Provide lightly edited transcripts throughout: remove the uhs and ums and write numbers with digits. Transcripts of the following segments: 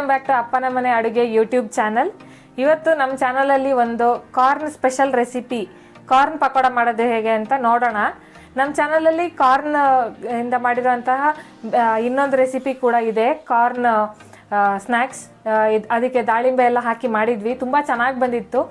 Welcome back to ಅಪ್ಪನ ಮನೆ ಅಡುಗೆ ಯೂಟ್ಯೂಬ್ ಚಾನಲ್. ಇವತ್ತು ನಮ್ಮ ಚಾನಲಲ್ಲಿ ಒಂದು corn special recipe, corn pakoda ಮಾಡೋದು ಹೇಗೆ ಅಂತ ನೋಡೋಣ. ನಮ್ಮ ಚಾನಲಲ್ಲಿ ಕಾರ್ನ್ ಇಂದ ಮಾಡಿರುವಂತಹ ಇನ್ನೊಂದು ರೆಸಿಪಿ ಕೂಡ ಇದೆ, ಕಾರ್ನ್ ಸ್ನ್ಯಾಕ್ಸ್. ಅದಕ್ಕೆ ದಾಳಿಂಬೆ ಎಲ್ಲ ಹಾಕಿ ಮಾಡಿದ್ವಿ, ತುಂಬ ಚೆನ್ನಾಗಿ ಬಂದಿತ್ತು.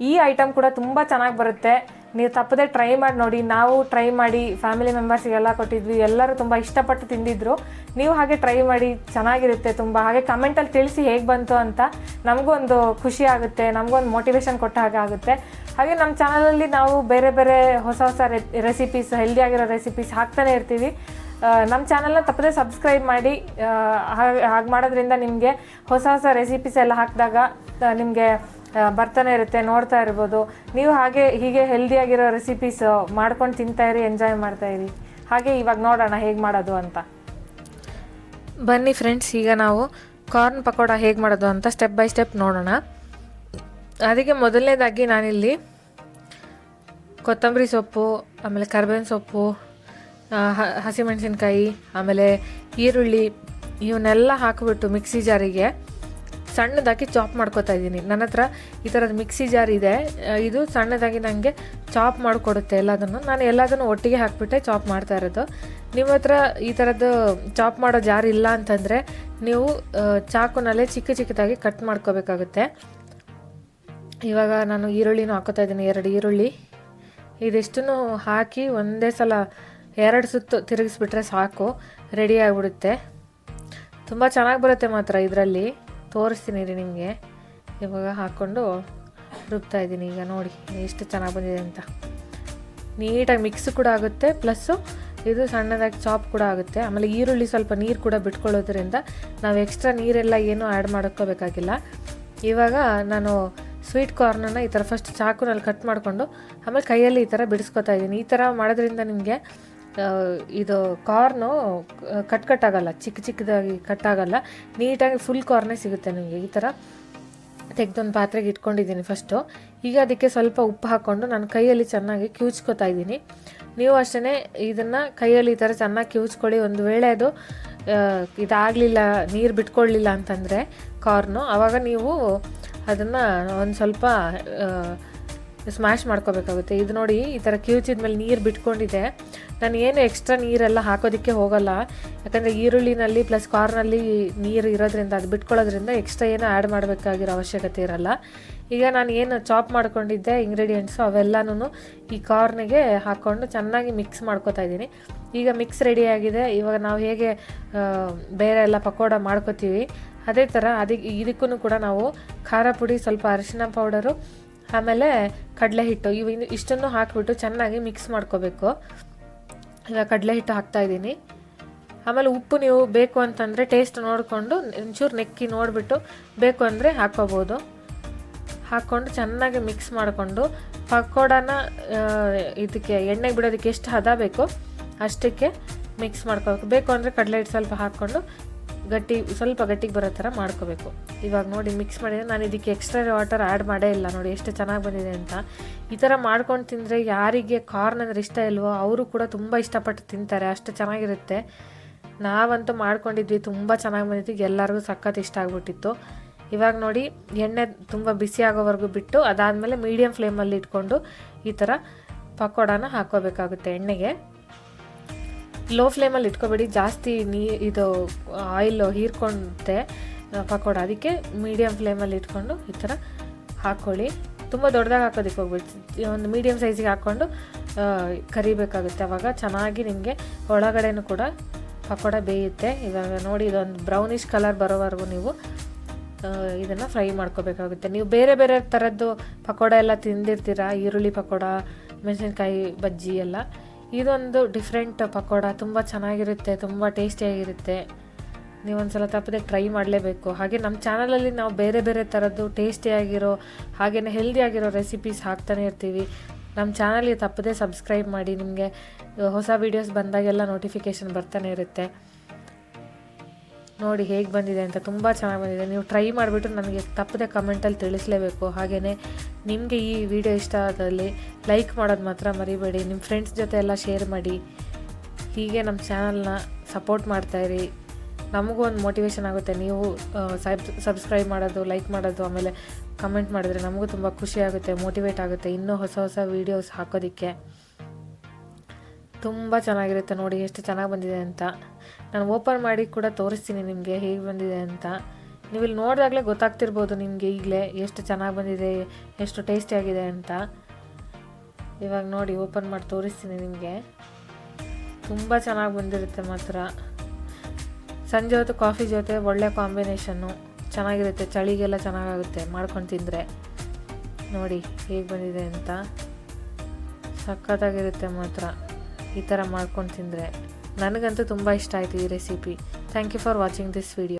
ಈ ಐಟಮ್ ಕೂಡ ತುಂಬ ಚೆನ್ನಾಗಿ ಬರುತ್ತೆ, ನೀವು ತಪ್ಪದೆ ಟ್ರೈ ಮಾಡಿ ನೋಡಿ. ನಾವು ಟ್ರೈ ಮಾಡಿ ಫ್ಯಾಮಿಲಿ ಮೆಂಬರ್ಸಿಗೆಲ್ಲ ಕೊಟ್ಟಿದ್ವಿ, ಎಲ್ಲರೂ ತುಂಬ ಇಷ್ಟಪಟ್ಟು ತಿಂದಿದ್ರು. ನೀವು ಹಾಗೆ ಟ್ರೈ ಮಾಡಿ, ಚೆನ್ನಾಗಿರುತ್ತೆ ತುಂಬ. ಹಾಗೆ ಕಮೆಂಟಲ್ಲಿ ತಿಳಿಸಿ ಹೇಗೆ ಬಂತು ಅಂತ, ನಮಗೂ ಒಂದು ಖುಷಿ ಆಗುತ್ತೆ, ನಮಗೂ ಒಂದು ಮೋಟಿವೇಶನ್ ಕೊಟ್ಟ ಹಾಗೆ ಆಗುತ್ತೆ. ಹಾಗೆ ನಮ್ಮ ಚಾನಲಲ್ಲಿ ನಾವು ಬೇರೆ ಬೇರೆ ಹೊಸ ಹೊಸ ರೆಸಿಪೀಸ್, ಹೆಲ್ದಿಯಾಗಿರೋ ರೆಸಿಪೀಸ್ ಹಾಕ್ತಾನೆ ಇರ್ತೀವಿ. ನಮ್ಮ ಚಾನಲ್ನ ತಪ್ಪದೆ ಸಬ್ಸ್ಕ್ರೈಬ್ ಮಾಡಿ. ಹಾಗೆ ಮಾಡೋದ್ರಿಂದ ನಿಮಗೆ ಹೊಸ ಹೊಸ ರೆಸಿಪೀಸ್ ಎಲ್ಲ ಹಾಕಿದಾಗ ನಿಮಗೆ ಬರ್ತಾನೆ ಇರುತ್ತೆ, ನೋಡ್ತಾ ಇರ್ಬೋದು. ನೀವು ಹೀಗೆ ಹೆಲ್ದಿಯಾಗಿರೋ ರೆಸಿಪೀಸ್ ಮಾಡ್ಕೊಂಡು ತಿಂತಾಯಿರಿ, ಎಂಜಾಯ್ ಮಾಡ್ತಾಯಿರಿ. ಹಾಗೆ ಇವಾಗ ನೋಡೋಣ ಹೇಗೆ ಮಾಡೋದು ಅಂತ. ಬನ್ನಿ ಫ್ರೆಂಡ್ಸ್, ಈಗ ನಾವು ಕಾರ್ನ್ ಪಕೋಡ ಹೇಗೆ ಮಾಡೋದು ಅಂತ ಸ್ಟೆಪ್ ಬೈ ಸ್ಟೆಪ್ ನೋಡೋಣ. ಅದಕ್ಕೆ ಮೊದಲನೇದಾಗಿ ನಾನಿಲ್ಲಿ ಕೊತ್ತಂಬರಿ ಸೊಪ್ಪು, ಆಮೇಲೆ ಕರಿಬೇವಿನ ಸೊಪ್ಪು, ಹಸಿಮೆಣಸಿನ್ಕಾಯಿ, ಆಮೇಲೆ ಈರುಳ್ಳಿ, ಇವನ್ನೆಲ್ಲ ಹಾಕಿಬಿಟ್ಟು ಮಿಕ್ಸಿ ಜಾರಿಗೆ ಸಣ್ಣದಾಗಿ ಚಾಪ್ ಮಾಡ್ಕೊತಾ ಇದ್ದೀನಿ. ನನ್ನ ಹತ್ರ ಈ ಥರದ್ದು ಮಿಕ್ಸಿ ಜಾರ್ ಇದೆ, ಇದು ಸಣ್ಣದಾಗಿ ನನಗೆ ಚಾಪ್ ಮಾಡಿಕೊಡುತ್ತೆ ಎಲ್ಲದನ್ನು. ನಾನು ಎಲ್ಲದನ್ನು ಒಟ್ಟಿಗೆ ಹಾಕಿಬಿಟ್ಟೆ ಚಾಪ್ ಮಾಡ್ತಾ ಇರೋದು. ನಿಮ್ಮ ಹತ್ರ ಈ ಥರದ್ದು ಚಾಪ್ ಮಾಡೋ ಜಾರ್ ಇಲ್ಲ ಅಂತಂದರೆ ನೀವು ಚಾಕುನಲ್ಲೇ ಚಿಕ್ಕ ಚಿಕ್ಕದಾಗಿ ಕಟ್ ಮಾಡ್ಕೋಬೇಕಾಗುತ್ತೆ. ಇವಾಗ ನಾನು ಈರುಳ್ಳಿನೂ ಹಾಕೋತಾ ಇದ್ದೀನಿ, 2 ಈರುಳ್ಳಿ. ಇದಿಷ್ಟನ್ನು ಹಾಕಿ ಒಂದೇ ಸಲ 2 ಸುತ್ತು ತಿರುಗಿಸ್ಬಿಟ್ರೆ ಸಾಕು, ರೆಡಿ ಆಗಿಬಿಡುತ್ತೆ. ತುಂಬ ಚೆನ್ನಾಗಿ ಬರುತ್ತೆ ಮಾತ್ರ. ಇದರಲ್ಲಿ ತೋರಿಸ್ತೀನಿ ರೀ ನಿಮಗೆ. ಇವಾಗ ಹಾಕ್ಕೊಂಡು ರುಬ್ತಾ ಇದ್ದೀನಿ. ಈಗ ನೋಡಿ ಎಷ್ಟು ಚೆನ್ನಾಗಿ ಬಂದಿದೆ ಅಂತ. ನೀಟಾಗಿ ಮಿಕ್ಸ್ ಕೂಡ ಆಗುತ್ತೆ, ಪ್ಲಸ್ಸು ಇದು ಸಣ್ಣದಾಗಿ ಚಾಪ್ ಕೂಡ ಆಗುತ್ತೆ. ಆಮೇಲೆ ಈರುಳ್ಳಿ ಸ್ವಲ್ಪ ನೀರು ಕೂಡ ಬಿಟ್ಕೊಳ್ಳೋದ್ರಿಂದ ನಾವು ಎಕ್ಸ್ಟ್ರಾ ನೀರೆಲ್ಲ ಏನೂ ಆ್ಯಡ್ ಮಾಡ್ಕೋಬೇಕಾಗಿಲ್ಲ. ಇವಾಗ ನಾನು ಸ್ವೀಟ್ ಕಾರ್ನನ್ನು ಈ ಥರ ಫಸ್ಟ್ ಚಾಕುನಲ್ಲಿ ಕಟ್ ಮಾಡಿಕೊಂಡು ಆಮೇಲೆ ಕೈಯಲ್ಲಿ ಈ ಥರ ಬಿಡಿಸ್ಕೊತಾ ಇದ್ದೀನಿ. ಈ ಥರ ಮಾಡೋದ್ರಿಂದ ನಿಮಗೆ ಇದು ಕಾರ್ನು ಕಟ್ಟಾಗಲ್ಲ, ಚಿಕ್ಕ ಚಿಕ್ಕದಾಗಿ ಕಟ್ಟಾಗಲ್ಲ, ನೀಟಾಗಿ ಫುಲ್ ಕಾರ್ನೇ ಸಿಗುತ್ತೆ ನಿಮಗೆ. ಈ ಥರ ತೆಗೆದೊಂದು ಪಾತ್ರೆಗೆ ಇಟ್ಕೊಂಡಿದ್ದೀನಿ ಫಸ್ಟು. ಈಗ ಅದಕ್ಕೆ ಸ್ವಲ್ಪ ಉಪ್ಪು ಹಾಕ್ಕೊಂಡು ನಾನು ಕೈಯಲ್ಲಿ ಚೆನ್ನಾಗಿ ಕಿವುಚ್ಕೊತಾ ಇದ್ದೀನಿ. ನೀವು ಅಷ್ಟೇ ಇದನ್ನು ಕೈಯಲ್ಲಿ ಈ ಥರ ಚೆನ್ನಾಗಿ ಕಿವುಚ್ಕೊಳ್ಳಿ. ಒಂದು ವೇಳೆ ಅದು ಇದಾಗಲಿಲ್ಲ, ನೀರು ಬಿಟ್ಕೊಳ್ಳಿಲ್ಲ ಅಂತಂದರೆ ಕಾರ್ನು, ಆವಾಗ ನೀವು ಅದನ್ನು ಒಂದು ಸ್ವಲ್ಪ ಸ್ಮ್ಯಾಶ್ ಮಾಡ್ಕೋಬೇಕಾಗುತ್ತೆ. ಇದು ನೋಡಿ ಈ ಥರ ಕಿವುಚಿದ ಮೇಲೆ ನೀರು ಬಿಟ್ಕೊಂಡಿದೆ. ನಾನು ಏನು ಎಕ್ಸ್ಟ್ರಾ ನೀರೆಲ್ಲ ಹಾಕೋದಕ್ಕೆ ಹೋಗಲ್ಲ, ಯಾಕಂದರೆ ಈರುಳ್ಳಿನಲ್ಲಿ ಪ್ಲಸ್ ಕಾರ್ನಲ್ಲಿ ನೀರು ಇರೋದ್ರಿಂದ, ಅದು ಬಿಟ್ಕೊಳ್ಳೋದ್ರಿಂದ ಎಕ್ಸ್ಟ್ರಾ ಏನು ಆ್ಯಡ್ ಮಾಡಬೇಕಾಗಿರೋ ಅವಶ್ಯಕತೆ ಇರಲ್ಲ. ಈಗ ನಾನು ಏನು ಚಾಪ್ ಮಾಡ್ಕೊಂಡಿದ್ದೆ ಇಂಗ್ರೀಡಿಯೆಂಟ್ಸು ಅವೆಲ್ಲನೂ ಈ ಕಾರ್ನಿಗೆ ಹಾಕ್ಕೊಂಡು ಚೆನ್ನಾಗಿ ಮಿಕ್ಸ್ ಮಾಡ್ಕೋತಾ ಇದ್ದೀನಿ. ಈಗ ಮಿಕ್ಸ್ ರೆಡಿಯಾಗಿದೆ. ಇವಾಗ ನಾವು ಹೇಗೆ ಬೇರೆ ಎಲ್ಲ ಪಕೋಡ ಮಾಡ್ಕೋತೀವಿ ಅದೇ ಥರ ಇದಕ್ಕೂ ಕೂಡ ನಾವು ಖಾರ ಪುಡಿ, ಸ್ವಲ್ಪ ಅರಿಶಿನ ಪೌಡರು, ಆಮೇಲೆ ಕಡಲೆ ಹಿಟ್ಟು, ಇಷ್ಟನ್ನು ಹಾಕಿಬಿಟ್ಟು ಚೆನ್ನಾಗಿ ಮಿಕ್ಸ್ ಮಾಡ್ಕೋಬೇಕು. ಈಗ ಕಡಲೆ ಹಿಟ್ಟು ಹಾಕ್ತಾಯಿದ್ದೀನಿ. ಆಮೇಲೆ ಉಪ್ಪು ನೀವು ಬೇಕು ಅಂತಂದರೆ ಟೇಸ್ಟ್ ನೋಡಿಕೊಂಡು ಒಂಚೂರು ನೆಕ್ಕಿ ನೋಡಿಬಿಟ್ಟು ಬೇಕು ಅಂದರೆ ಹಾಕ್ಕೋಬೋದು. ಹಾಕ್ಕೊಂಡು ಚೆನ್ನಾಗಿ ಮಿಕ್ಸ್ ಮಾಡಿಕೊಂಡು ಪಕೋಡನ ಇದಕ್ಕೆ ಎಣ್ಣೆಗೆ ಬಿಡೋದಕ್ಕೆ ಎಷ್ಟು ಹದ ಬೇಕೋ ಅಷ್ಟಕ್ಕೆ ಮಿಕ್ಸ್ ಮಾಡ್ಕೋಬೇಕು. ಬೇಕು ಅಂದರೆ ಕಡಲೆ ಹಿಟ್ಟು ಸ್ವಲ್ಪ ಹಾಕ್ಕೊಂಡು ಸ್ವಲ್ಪ ಗಟ್ಟಿಗೆ ಬರೋ ಥರ ಮಾಡ್ಕೋಬೇಕು. ಇವಾಗ ನೋಡಿ ಮಿಕ್ಸ್ ಮಾಡಿದರೆ ನಾನು ಇದಕ್ಕೆ ಎಕ್ಸ್ಟ್ರಾ ವಾಟರ್ ಆ್ಯಡ್ ಮಾಡೇ ಇಲ್ಲ. ನೋಡಿ ಎಷ್ಟು ಚೆನ್ನಾಗಿ ಬಂದಿದೆ ಅಂತ. ಈ ಥರ ಮಾಡ್ಕೊಂಡು ತಿಂದರೆ ಯಾರಿಗೆ ಕಾರ್ನ್ ಅಂದರೆ ಇಷ್ಟ ಇಲ್ವೋ ಅವರು ಕೂಡ ತುಂಬ ಇಷ್ಟಪಟ್ಟು ತಿಂತಾರೆ, ಅಷ್ಟು ಚೆನ್ನಾಗಿರುತ್ತೆ. ನಾವಂತೂ ಮಾಡ್ಕೊಂಡಿದ್ವಿ, ತುಂಬ ಚೆನ್ನಾಗಿ ಬಂದಿತ್ತು, ಎಲ್ಲರಿಗೂ ಸಖತ್ ಇಷ್ಟ ಆಗಿಬಿಟ್ಟಿತ್ತು. ಇವಾಗ ನೋಡಿ ಎಣ್ಣೆ ತುಂಬ ಬಿಸಿ ಆಗೋವರೆಗೂ ಬಿಟ್ಟು ಅದಾದಮೇಲೆ ಮೀಡಿಯಮ್ ಫ್ಲೇಮಲ್ಲಿ ಇಟ್ಕೊಂಡು ಈ ಥರ ಪಕೋಡನ ಹಾಕ್ಕೋಬೇಕಾಗುತ್ತೆ ಎಣ್ಣೆಗೆ. ಲೋ ಫ್ಲೇಮಲ್ಲಿ ಇಟ್ಕೊಬೇಡಿ, ಜಾಸ್ತಿ ಇದು ಆಯಿಲ್ ಹೀರ್ಕೊಂಡೆ ಪಕೋಡ, ಅದಕ್ಕೆ ಮೀಡಿಯಮ್ ಫ್ಲೇಮಲ್ಲಿ ಇಟ್ಕೊಂಡು ಈ ಥರ ಹಾಕ್ಕೊಳ್ಳಿ. ತುಂಬ ದೊಡ್ಡದಾಗಿ ಹಾಕೋದಕ್ಕೆ ಹೋಗ್ಬಿಟ್ಟು ಒಂದು ಮೀಡಿಯಮ್ ಸೈಜಿಗೆ ಹಾಕ್ಕೊಂಡು ಕರಿಬೇಕಾಗುತ್ತೆ. ಆವಾಗ ಚೆನ್ನಾಗಿ ನಿಮಗೆ ಒಳಗಡೆನೂ ಕೂಡ ಪಕೋಡ ಬೇಯುತ್ತೆ. ಇವಾಗ ನೋಡಿ ಇದೊಂದು ಬ್ರೌನಿಷ್ ಕಲರ್ ಬರೋವರೆಗೂ ನೀವು ಇದನ್ನು ಫ್ರೈ ಮಾಡ್ಕೋಬೇಕಾಗುತ್ತೆ. ನೀವು ಬೇರೆ ಬೇರೆ ಥರದ್ದು ಪಕೋಡ ಎಲ್ಲ ತಿಂದಿರ್ತೀರ, ಈರುಳ್ಳಿ ಪಕೋಡ, ಮೆಣಸಿನ್ಕಾಯಿ ಬಜ್ಜಿ ಎಲ್ಲ. ಇದೊಂದು ಡಿಫ್ರೆಂಟ್ ಪಕೋಡ, ತುಂಬ ಚೆನ್ನಾಗಿರುತ್ತೆ, ತುಂಬ ಟೇಸ್ಟಿಯಾಗಿರುತ್ತೆ. ನೀವೊಂದ್ಸಲ ತಪ್ಪದೆ ಟ್ರೈ ಮಾಡಲೇಬೇಕು. ಹಾಗೆ ನಮ್ಮ ಚಾನಲಲ್ಲಿ ನಾವು ಬೇರೆ ಬೇರೆ ಥರದ್ದು ಟೇಸ್ಟಿಯಾಗಿರೋ ಹಾಗೆಯೇ ಹೆಲ್ದಿಯಾಗಿರೋ ರೆಸಿಪೀಸ್ ಹಾಕ್ತಾನೆ ಇರ್ತೀವಿ. ನಮ್ಮ ಚಾನಲ್ಗೆ ತಪ್ಪದೆ ಸಬ್ಸ್ಕ್ರೈಬ್ ಮಾಡಿ, ನಿಮಗೆ ಹೊಸ ವೀಡಿಯೋಸ್ ಬಂದಾಗೆಲ್ಲ ನೋಟಿಫಿಕೇಷನ್ ಬರ್ತಾನೆ ಇರುತ್ತೆ. ನೋಡಿ ಹೇಗೆ ಬಂದಿದೆ ಅಂತ, ತುಂಬ ಚೆನ್ನಾಗಿ ಬಂದಿದೆ. ನೀವು ಟ್ರೈ ಮಾಡಿಬಿಟ್ಟು ನನಗೆ ತಪ್ಪದೆ ಕಮೆಂಟಲ್ಲಿ ತಿಳಿಸಲೇಬೇಕು. ಹಾಗೆಯೇ ನಿಮಗೆ ಈ ವಿಡಿಯೋ ಇಷ್ಟ ಆದಲ್ಲಿ ಲೈಕ್ ಮಾಡೋದು ಮಾತ್ರ ಮರಿಬೇಡಿ. ನಿಮ್ಮ ಫ್ರೆಂಡ್ಸ್ ಜೊತೆ ಎಲ್ಲ ಶೇರ್ ಮಾಡಿ. ಹೀಗೆ ನಮ್ಮ ಚಾನಲ್ನ ಸಪೋರ್ಟ್ ಮಾಡ್ತಾಯಿರಿ. ನಮಗೂ ಒಂದು ಮೋಟಿವೇಶನ್ ಆಗುತ್ತೆ. ನೀವು ಸಬ್ಸ್ಕ್ರೈಬ್ ಮಾಡೋದು, ಲೈಕ್ ಮಾಡೋದು, ಆಮೇಲೆ ಕಮೆಂಟ್ ಮಾಡಿದ್ರೆ ನಮಗೂ ತುಂಬ ಖುಷಿ ಆಗುತ್ತೆ, ಮೋಟಿವೇಟ್ ಆಗುತ್ತೆ ಇನ್ನೂ ಹೊಸ ಹೊಸ ವೀಡಿಯೋಸ್ ಹಾಕೋದಕ್ಕೆ. ತುಂಬ ಚೆನ್ನಾಗಿರುತ್ತೆ ನೋಡಿ ಎಷ್ಟು ಚೆನ್ನಾಗಿ ಬಂದಿದೆ ಅಂತ. ನಾನು ಓಪನ್ ಮಾಡಿ ಕೂಡ ತೋರಿಸ್ತೀನಿ ನಿಮಗೆ ಹೇಗೆ ಬಂದಿದೆ ಅಂತ. ನೀವು ಇಲ್ಲಿ ನೋಡಿದಾಗಲೇ ಗೊತ್ತಾಗ್ತಿರ್ಬೋದು ನಿಮಗೆ ಈಗಲೇ ಎಷ್ಟು ಚೆನ್ನಾಗಿ ಬಂದಿದೆ, ಎಷ್ಟು ಟೇಸ್ಟಿಯಾಗಿದೆ ಅಂತ. ಇವಾಗ ನೋಡಿ ಓಪನ್ ಮಾಡಿ ತೋರಿಸ್ತೀನಿ ನಿಮಗೆ. ತುಂಬ ಚೆನ್ನಾಗಿ ಬಂದಿರುತ್ತೆ ಮಾತ್ರ. ಸಂಜೆ ಹೊತ್ತು ಕಾಫಿ ಜೊತೆ ಒಳ್ಳೆ ಕಾಂಬಿನೇಷನ್ನು, ಚೆನ್ನಾಗಿರುತ್ತೆ. ಚಳಿಗೆಲ್ಲ ಚೆನ್ನಾಗಾಗುತ್ತೆ ಮಾಡ್ಕೊಂಡು ತಿಂದರೆ. ನೋಡಿ ಹೇಗೆ ಬಂದಿದೆ ಅಂತ, ಸಖತ್ತಾಗಿರುತ್ತೆ ಮಾತ್ರ ಈ ಥರ ಮಾಡ್ಕೊಂಡು ತಿಂದರೆ. ನನಗಂತೂ ತುಂಬ ಇಷ್ಟ ಆಯಿತು ಈ recipe. Thank you for watching this video.